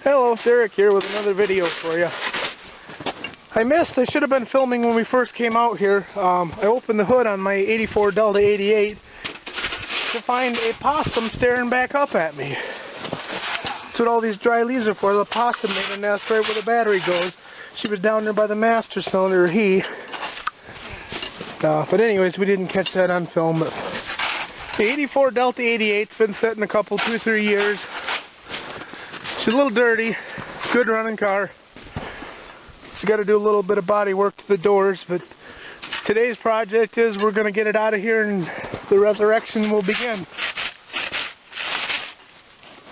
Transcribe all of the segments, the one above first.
Hello, Derek here with another video for you. I should have been filming when we first came out here. I opened the hood on my 84 Delta 88 to find a possum staring back up at me. That's what all these dry leaves are for. The possum made a nest right where the battery goes. She was down there by the master cylinder, or he. But anyways, we didn't catch that on film. But the 84 Delta 88's been sitting a couple, 2-3 years. She's a little dirty, good running car. She's got to do a little bit of body work to the doors, but today's project is we're going to get it out of here and the resurrection will begin.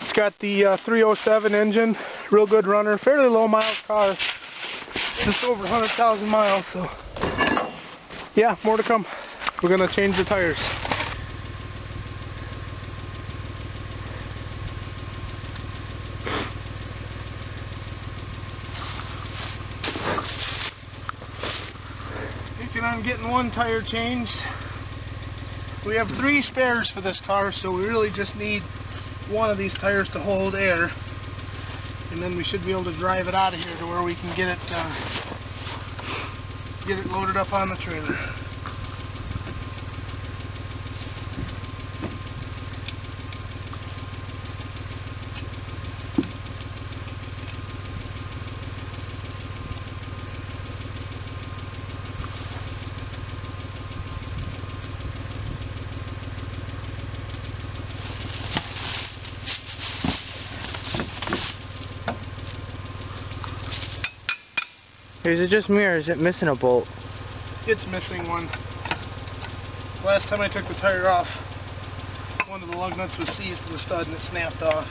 It's got the 307 engine, real good runner, fairly low miles car, just over 100,000 miles, so yeah, more to come. We're going to change the tires. On getting one tire changed. We have 3 spares for this car, so we really just need one of these tires to hold air, and then we should be able to drive it out of here to where we can get it loaded up on the trailer. Is it just me, or is it missing a bolt? It's missing one. Last time I took the tire off, one of the lug nuts was seized to the stud and it snapped off.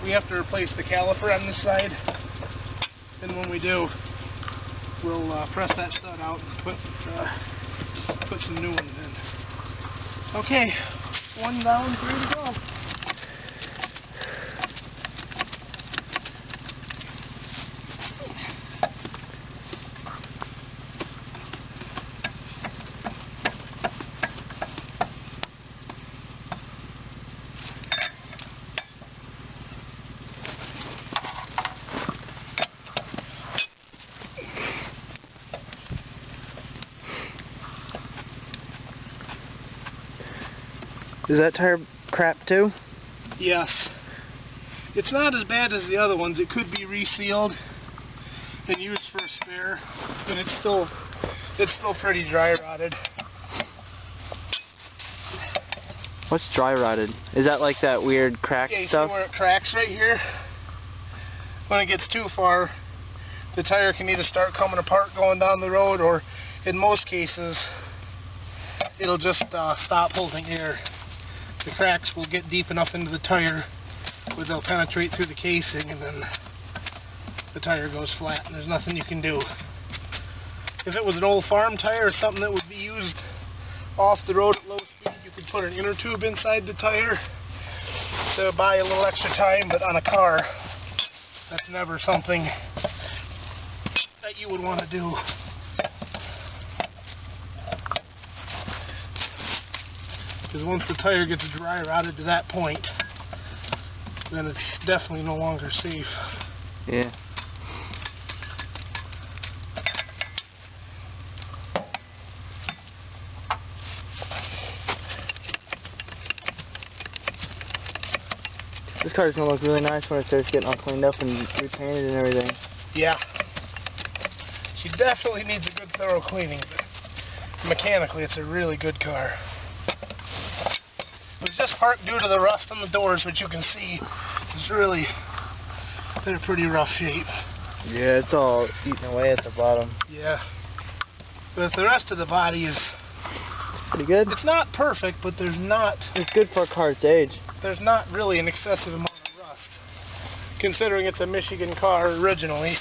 We have to replace the caliper on this side, and when we do, we'll press that stud out and put some new ones in. Okay, one down, 3 to go. Is that tire crap too? Yes. It's not as bad as the other ones. It could be resealed and used for a spare, but it's still pretty dry rotted. What's dry rotted? Is that like that weird crack stuff? See where it cracks right here? When it gets too far, the tire can either start coming apart going down the road, or in most cases, it'll just stop holding air. The cracks will get deep enough into the tire where they'll penetrate through the casing, and then the tire goes flat and there's nothing you can do. If it was an old farm tire or something that would be used off the road at low speed, you could put an inner tube inside the tire to buy a little extra time, but on a car, that's never something that you would want to do. Because once the tire gets dry rotted to that point, then it's definitely no longer safe. Yeah. This car is going to look really nice when it starts getting all cleaned up and repainted and everything. Yeah. She definitely needs a good thorough cleaning, but mechanically it's a really good car. It was just part due to the rust on the doors, which you can see is really in a pretty rough shape. Yeah, it's all eaten away at the bottom. Yeah. But the rest of the body is pretty good. It's not perfect, but there's not... It's good for a car's age. There's not really an excessive amount of rust, considering it's a Michigan car originally.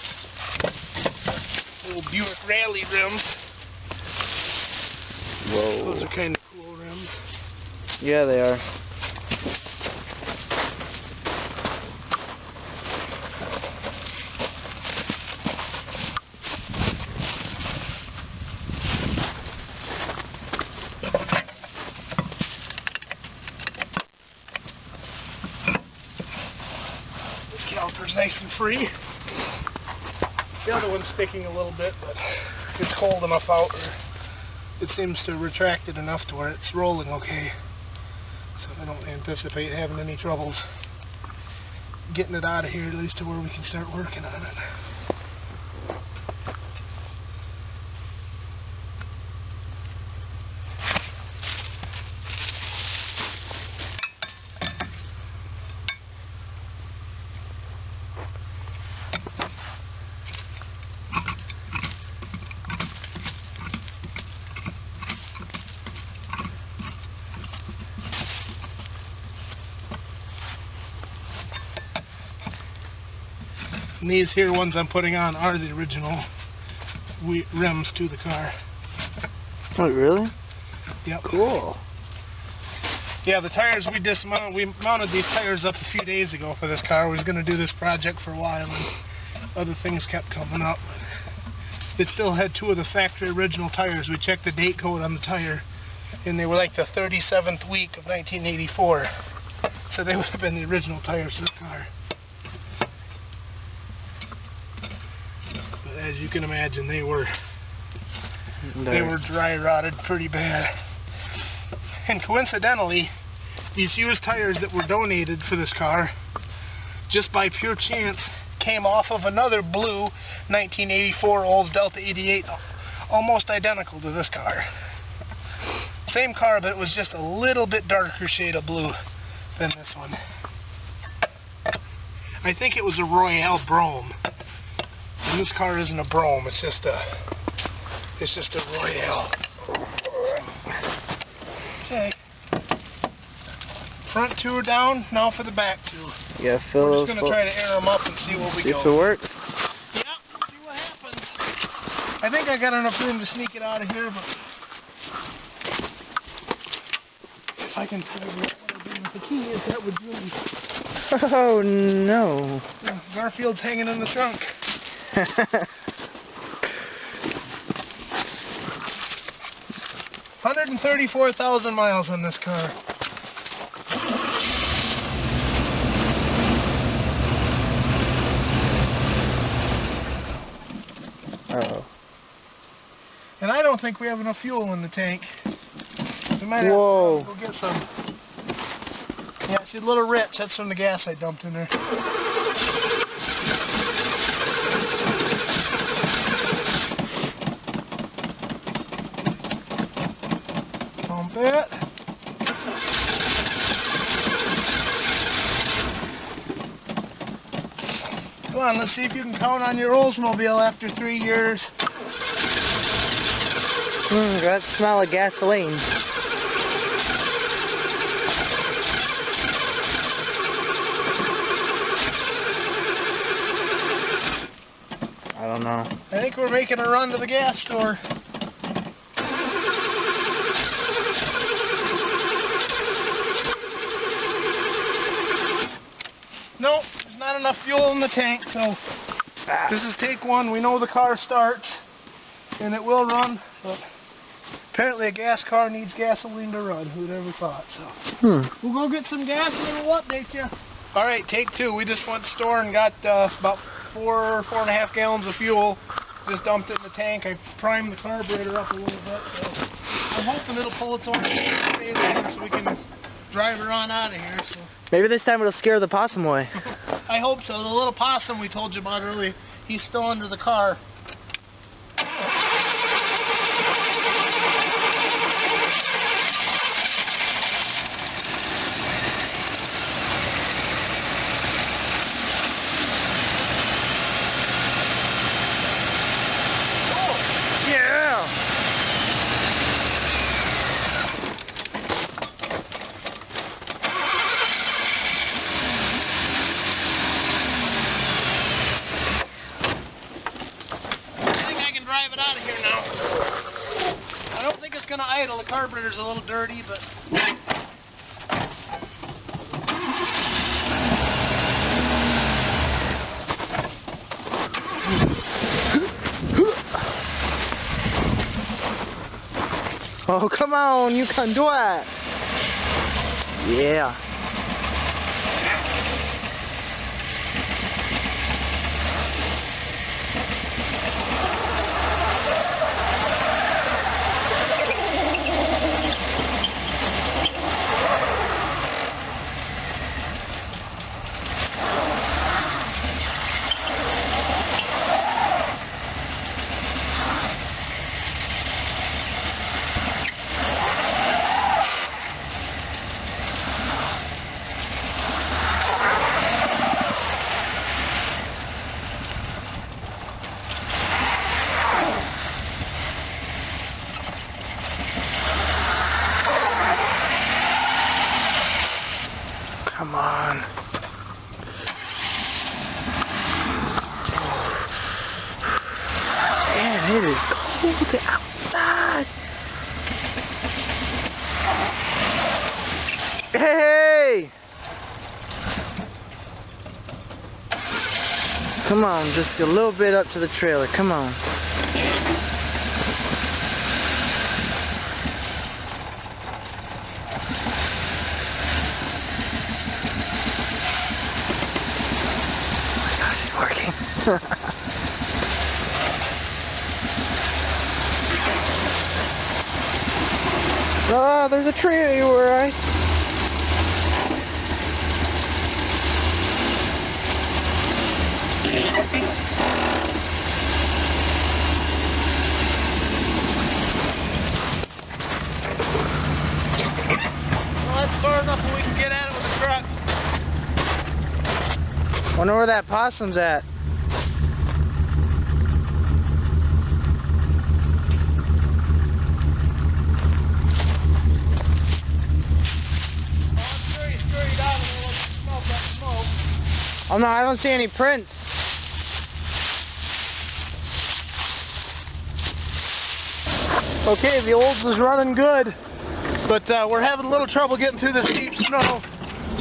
Little Buick Rally rims. Whoa. Those are kind of cool rims. Yeah, they are. nice and free. The other one's sticking a little bit, but it's cold enough out, or it seems to have retracted enough to where it's rolling okay. So I don't anticipate having any troubles getting it out of here, at least to where we can start working on it. And these here ones I'm putting on are the original rims to the car. Oh, really? Yep. Cool. Yeah, the tires we mounted these tires up a few days ago for this car. We was going to do this project for a while, and other things kept coming up. It still had two of the factory original tires. We checked the date code on the tire, and they were like the 37th week of 1984. So they would have been the original tires of the car. But as you can imagine, they were dry rotted pretty bad. And coincidentally, these used tires that were donated for this car, just by pure chance, came off of another blue 1984 Olds Delta 88, almost identical to this car. Same car, but it was just a little bit darker shade of blue than this one. I think it was a Royale Brome. And this car isn't a Brome, it's just a Royale. Okay. Front two are down, now for the back two. Yeah, fill We're those. just going to try to air them up and see what we See go. if it works. Yeah, see what happens. I think I got enough room to sneak it out of here, but if I can figure out what I do with the keys, that would really... Oh, no. Yeah, Garfield's hanging in the trunk. 134,000 miles on this car. Uh-oh. And I don't think we have enough fuel in the tank. We might have to Whoa. go get some. Yeah, she's a little rich. That's from the gas I dumped in there. Pump it. Come on, let's see if you can count on your Oldsmobile after 3 years. That smell of gasoline. I don't know. I think we're making a run to the gas store. Nope, there's not enough fuel in the tank, so this is take one. We know the car starts, and it will run, but apparently a gas car needs gasoline to run. Who'd ever thought, so. We'll go get some gas and then we'll update you. Alright, take two. We just went to the store and got about 4.5 gallons of fuel. Just dumped it in the tank. I primed the carburetor up a little bit, so I'm hoping it'll pull its own phase in so we can drive her on out of here. So. Maybe this time it'll scare the possum away. I hope so. The little possum we told you about earlier, he's still under the car. Drive it out of here now. I don't think it's going to idle. The carburetor's a little dirty, but... Oh, come on, you can do it. Yeah. Come on. Man, it is cold outside. Hey! Come on, just a little bit up to the trailer. Come on. Oh my gosh, it's working. Ah, there's a tree where I... Well, that's far enough where we can get at it with the truck. Wonder where that possum's at. Oh no, I don't see any prints. Okay, the Olds is running good, but we're having a little trouble getting through this deep snow,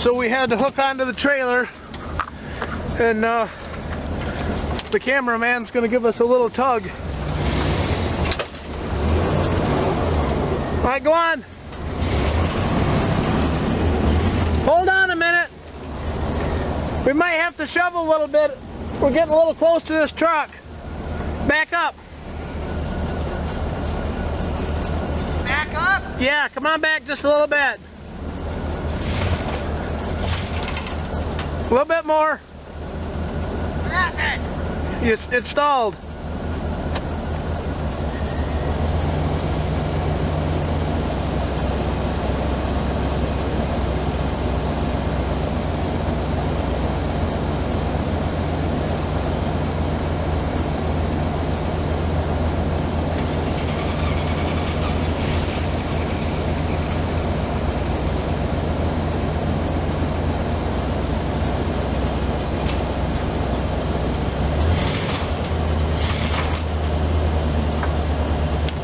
so we had to hook onto the trailer, and the cameraman's going to give us a little tug. Alright, go on. Hold on a minute. We might have to shovel a little bit. We're getting a little close to this truck. Back up. Back up? Yeah, come on back just a little bit. A little bit more. It stalled.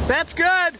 That's good.